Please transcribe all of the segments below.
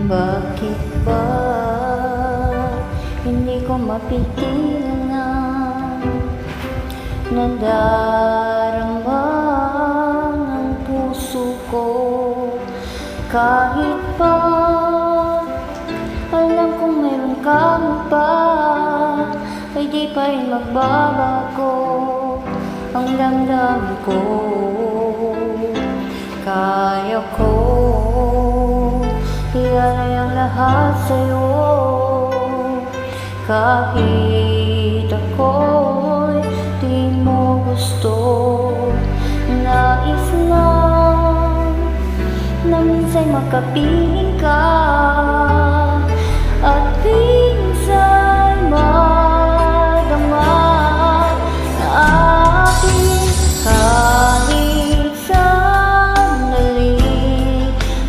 Bakit ba hindi ko mapigilan nadarama ng puso ko? Kahit pa alam kong mayroon kang pa, ay di pa rin magbabago ang damdamin ko. Kaya ko ialay ang lahat sa'yo, kahit ako'y di mo gusto. Nais lang na minsan makapiling ka, at minsan madama na aking kahit sandali.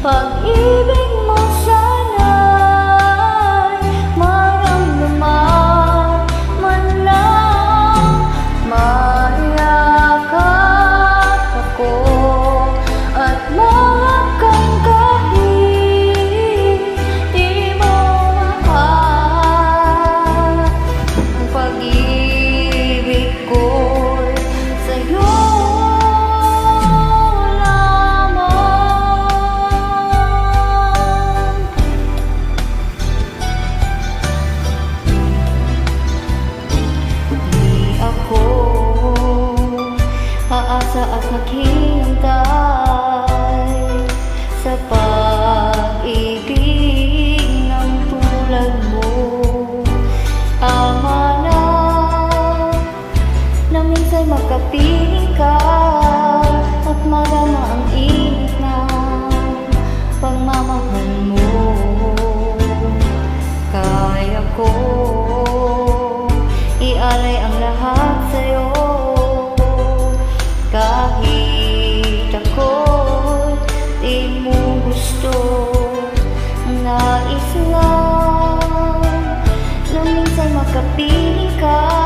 Pag-ibig mo sana'y maramdaman man lang, mayakap ako at mahakang kahit di mo mahal. Ang pag-ibig ko'y sa'yo aasa at naghihintay sa pag-ibig ng tulad mo. Tama na minsan magkapiling ka at marama ang init ng pagmamahal mo. Kaya ko ialay ang lahat sa'yo, kahit ako'y di mo gusto. Nais lang na minsan makapiling ka,